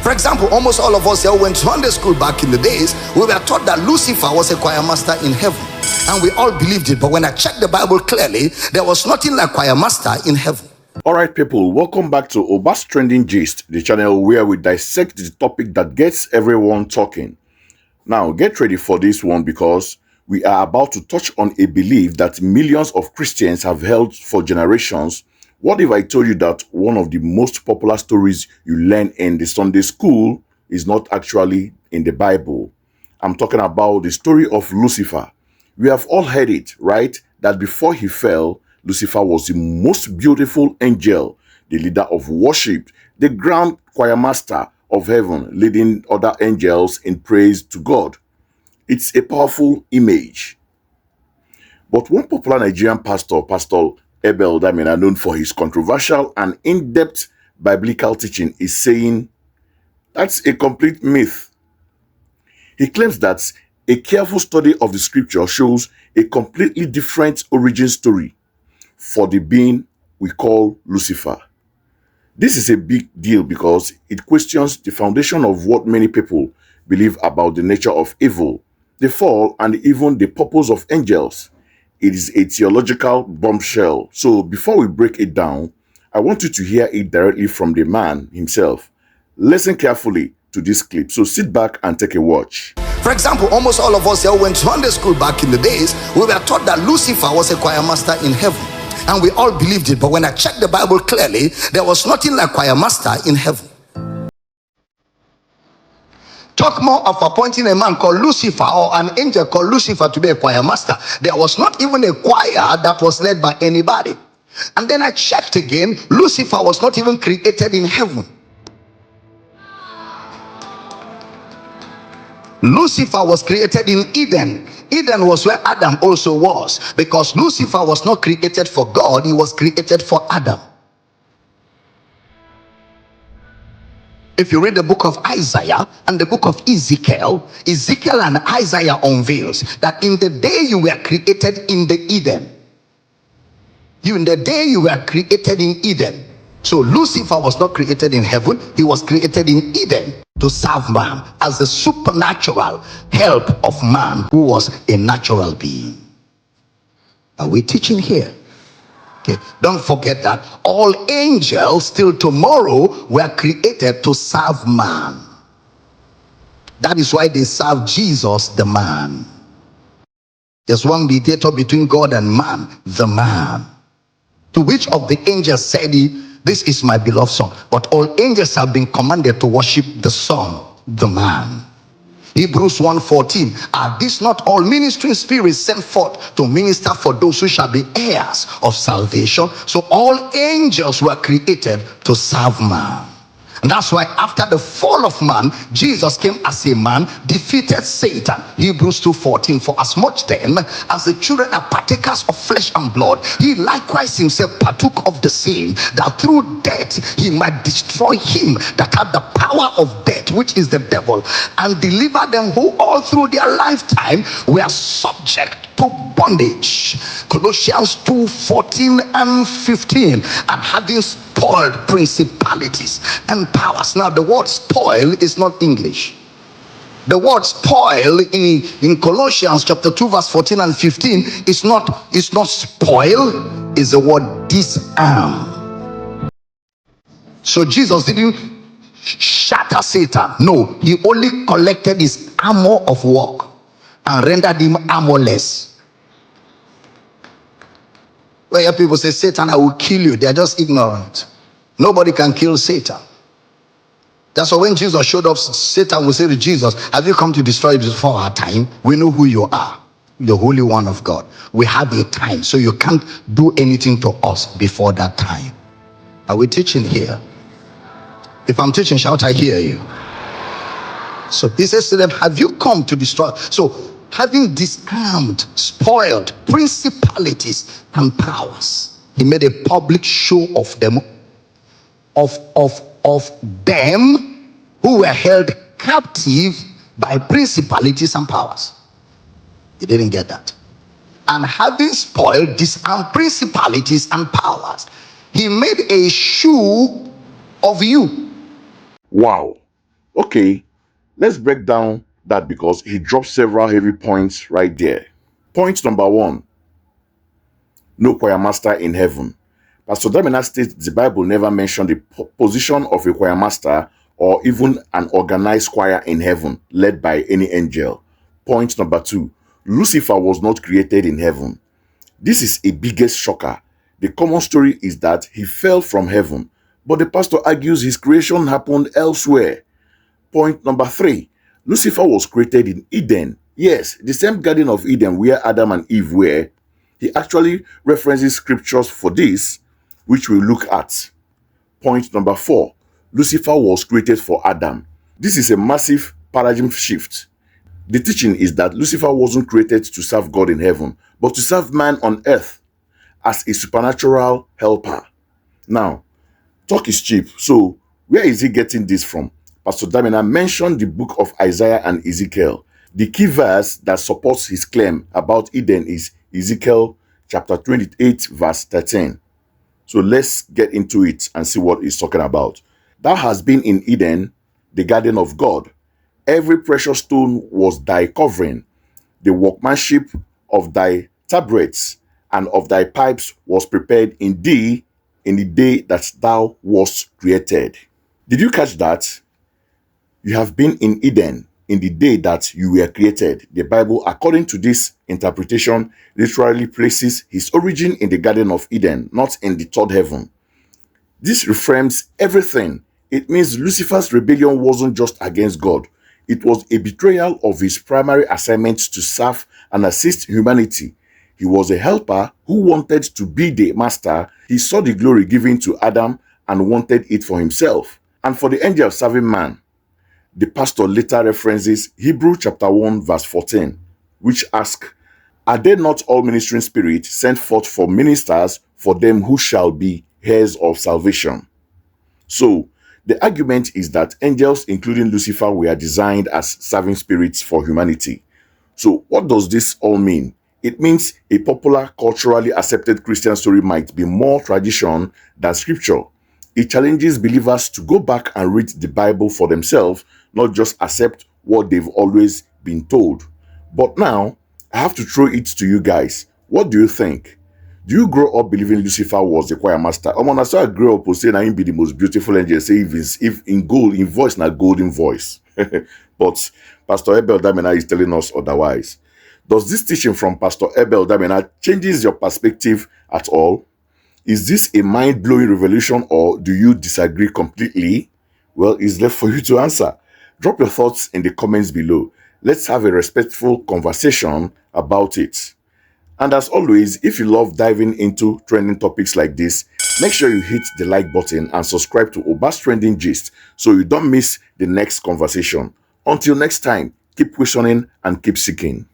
For example, almost all of us here went to Sunday school back in the days. We were taught that Lucifer was a choir master in heaven, and we all believed it. But when I checked the Bible clearly, there was nothing like choir master in heaven. All right, people, welcome back to Oba's Trending Gist, the channel where we dissect the topic that gets everyone talking. Now, get ready for this one because we are about to touch on a belief that millions of Christians have held for generations. What if I told you that one of the most popular stories you learn in the Sunday school is not actually in the Bible? I'm talking about the story of Lucifer. We have all heard it, right? That before he fell, Lucifer was the most beautiful angel, the leader of worship, the grand choir master of heaven, leading other angels in praise to God. It's a powerful image. But one popular Nigerian pastor, Pastor Abel, Damina, known for his controversial and in-depth biblical teaching, is saying that's a complete myth. He claims that a careful study of the scripture shows a completely different origin story for the being we call Lucifer. This is a big deal because it questions the foundation of what many people believe about the nature of evil, the fall, and even the purpose of angels. It is a theological bombshell. So before we break it down, I want you to hear it directly from the man himself. Listen carefully to this clip. So sit back and take a watch. For example, almost all of us here went to Sunday school back in the days. We were taught that Lucifer was a choir master in heaven, and we all believed it. But when I checked the Bible clearly, there was nothing like choir master in heaven. Talk more of appointing a man called Lucifer or an angel called Lucifer to be a choir master. There was not even a choir that was led by anybody. And then I checked again. Lucifer was not even created in heaven. Lucifer was created in Eden. Eden was where Adam also was, because Lucifer was not created for God, he was created for Adam. If you read the book of Isaiah and the book of Ezekiel, Ezekiel and Isaiah unveils that in the day you were created in the Eden, in the day you were created in Eden. So Lucifer was not created in heaven, he was created in Eden to serve man as the supernatural help of man who was a natural being. Are we teaching here? Okay. Don't forget that all angels till tomorrow were created to serve man. That is why they serve Jesus, the man. There's one mediator between God and man, the man. To which of the angels said he, "This is my beloved son." But all angels have been commanded to worship the son, the man. Hebrews 1:14, are these not all ministering spirits sent forth to minister for those who shall be heirs of salvation? So all angels were created to serve man. And that's why after the fall of man, Jesus came as a man, defeated Satan. Hebrews 2:14, for as much then as the children are partakers of flesh and blood, he likewise himself partook of the same, that through death he might destroy him that had the power of death, which is the devil, and deliver them who all through their lifetime were subject to bondage. Colossians 2:14 and 15, and having spoiled principalities and powers. Now the word spoil is not English. The word spoil in Colossians chapter 2 verse 14 and 15 is not spoil, is the word disarm. So Jesus didn't shatter Satan. No, he only collected his armor of work and rendered him armorless. Where people say, "Satan, I will kill you," they are just ignorant. Nobody can kill Satan. That's why when Jesus showed up, Satan will say to Jesus, "Have you come to destroy us before our time? We know who you are, the Holy One of God. We have a time, so you can't do anything to us before that time." Are we teaching here? If I'm teaching, shout, "I hear you." So he says to them, "Have you come to destroy?" So having disarmed, spoiled principalities and powers, he made a public show of them, of them who were held captive by principalities and powers. He didn't get that. And having spoiled, disarmed principalities and powers, he made a shoe of you. Wow. Okay, let's break down that because he dropped several heavy points right there. Point number one: no choir master in heaven. Pastor Damina states the Bible never mentioned the position of a choir master or even an organized choir in heaven led by any angel. Point number two: Lucifer was not created in heaven. This is a biggest shocker. The common story is that he fell from heaven, but the pastor argues his creation happened elsewhere. Point number three: Lucifer was created in Eden. Yes, the same Garden of Eden where Adam and Eve were. He actually references scriptures for this, which we'll look at. Point number four: Lucifer was created for Adam. This is a massive paradigm shift. The teaching is that Lucifer wasn't created to serve God in heaven, but to serve man on earth as a supernatural helper. Now, talk is cheap. So, where is he getting this from? Pastor Damina mentioned the book of Isaiah and Ezekiel. The key verse that supports his claim about Eden is Ezekiel chapter 28, verse 13. So let's get into it and see what he's talking about. Thou hast been in Eden, the garden of God. Every precious stone was thy covering. The workmanship of thy tabrets and of thy pipes was prepared in thee in the day that thou wast created. Did you catch that? You have been in Eden in the day that you were created. The Bible, according to this interpretation, literally places his origin in the Garden of Eden, not in the third heaven. This reframes everything. It means Lucifer's rebellion wasn't just against God. It was a betrayal of his primary assignment to serve and assist humanity. He was a helper who wanted to be the master. He saw the glory given to Adam and wanted it for himself and for the angel serving man. The pastor later references Hebrew chapter 1 verse 14, which asks, are they not all ministering spirits sent forth for ministers for them who shall be heirs of salvation? So, the argument is that angels, including Lucifer, were designed as serving spirits for humanity. So, what does this all mean? It means a popular, culturally accepted Christian story might be more tradition than scripture. It challenges believers to go back and read the Bible for themselves, not just accept what they've always been told. But now, I have to throw it to you guys. What do you think? Do you grow up believing Lucifer was the choir master? I saw I grew up saying I be the most beautiful angel. Say if in gold, in voice, not golden voice. But Pastor Abel Damina is telling us otherwise. Does this teaching from Pastor Abel Damina changes your perspective at all? Is this a mind-blowing revelation or do you disagree completely? Well, it's left for you to answer. Drop your thoughts in the comments below. Let's have a respectful conversation about it. And as always, if you love diving into trending topics like this, make sure you hit the like button and subscribe to Obas Trending Gist so you don't miss the next conversation. Until next time, keep questioning and keep seeking.